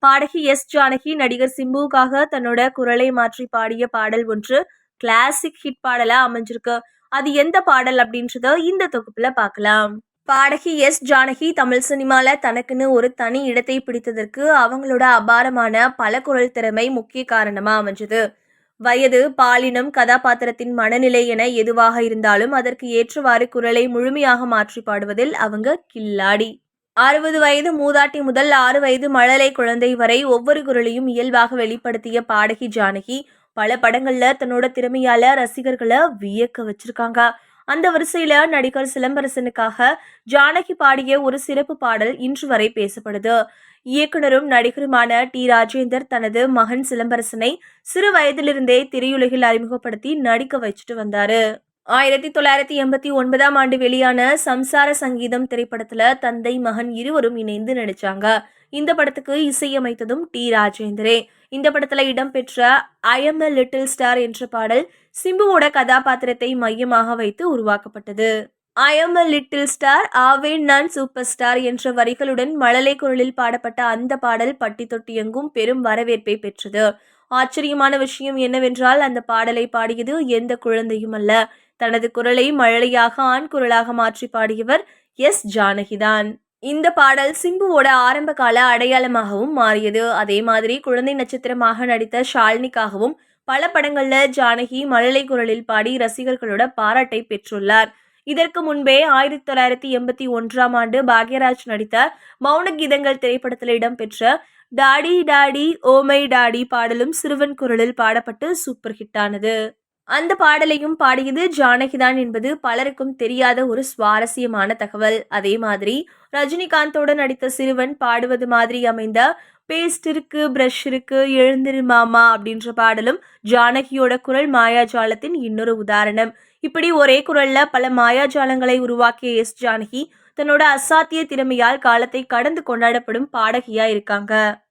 பாடகி எஸ் ஜானகி நடிகர் சிம்புவுக்காக தன்னோட குரலை மாற்றி பாடிய பாடல் ஒன்று கிளாசிக் ஹிட் பாடலா அமைஞ்சிருக்கு. அது எந்த பாடல் அப்படின்றத இந்த தொகுப்புல பார்க்கலாம். பாடகி எஸ் ஜானகி தமிழ் சினிமால தனக்குன்னு ஒரு தனி இடத்தை பிடித்ததற்கு அவங்களோட அபாரமான பல குரல் திறமை முக்கிய காரணமா அமைஞ்சது. வயது, பாலினம், கதாபாத்திரத்தின் மனநிலை என எதுவாக இருந்தாலும் அதற்கு ஏற்றவாறு குரலை முழுமையாக மாற்றி பாடுவதில் அவங்க கில்லாடி. 60 வயது மூதாட்டி முதல் 6 வயது மழலை குழந்தை வரை ஒவ்வொரு குரலையும் இயல்பாக வெளிப்படுத்திய பாடகி ஜானகி பல படங்கள்ல தன்னோட திறமையால ரசிகர்களை வியக்க வச்சிருக்காங்க. அந்த வரிசையில நடிகர் சிலம்பரசனுக்காக ஜானகி பாடிய ஒரு சிறப்பு பாடல் இன்று வரை பேசப்படுது. இயக்குனரும் நடிகருமான டி ராஜேந்தர் தனது மகன் சிலம்பரசனை சிறு வயதிலிருந்தே திரையுலகில் அறிமுகப்படுத்தி நடிக்க வச்சுட்டு வந்தாரு. 1989ஆம் ஆண்டு வெளியான சம்சார சங்கீதம் திரைப்படத்துல தந்தை மகன் இருவரும் இணைந்து நடிச்சாங்க. இந்த படத்துக்கு இசையமைத்ததும் டி ராஜேந்தரே. இந்த படத்துல இடம்பெற்ற I am a little star என்ற பாடல் சிம்புவோட கதாபாத்திரத்தை மையமாக வைத்து உருவாக்கப்பட்டது. I am a little star ஆவேன் நான் சூப்பர் ஸ்டார் என்ற வரிகளுடன் மழலை குரலில் பாடப்பட்ட அந்த பாடல் பட்டி தொட்டி எங்கும் பெரும் வரவேற்பை பெற்றது. ஆச்சரியமான விஷயம் என்னவென்றால் அந்த பாடலை பாடியது எந்த குழந்தையும் அல்ல, தனது குரலை மழலையாக ஆண் குரலாக மாற்றி பாடியவர் எஸ் ஜானகிதான். இந்த பாடல் சிம்புவோட ஆரம்ப கால அடையாளமாகவும் மாறியது. அதே மாதிரி குழந்தை நட்சத்திரமாக நடித்த ஷாலினிக்காகவும் பல படங்கள்ல ஜானகி மழலை குரலில் பாடி ரசிகர்களோட பாராட்டை பெற்றுள்ளார். இதற்கு முன்பே 1981ஆம் ஆண்டு பாக்யராஜ் நடித்த மௌன கீதங்கள் திரைப்படத்தில் இடம்பெற்ற டாடி டாடி ஓமை டாடி பாடலும் சிறுவன் குரலில் பாடப்பட்டு சூப்பர் ஹிட் ஆனது. அந்த பாடலையும் பாடியது ஜானகிதான் என்பது பலருக்கும் தெரியாத ஒரு சுவாரஸ்யமான தகவல். அதே மாதிரி ரஜினிகாந்தோடு நடித்த சிறுவன் பாடுவது மாதிரி அமைந்த பேஸ்ட் இருக்கு பிரஷ் இருக்கு எழுந்திரு மாமா அப்படின்ற பாடலும் ஜானகியோட குரல் மாயாஜாலத்தின் இன்னொரு உதாரணம். இப்படி ஒரே குரல்ல பல மாயாஜாலங்களை உருவாக்கிய எஸ் ஜானகி தன்னோட அசாத்திய திறமையால் காலத்தை கடந்து கொண்டாடப்படும் பாடகியா இருக்காங்க.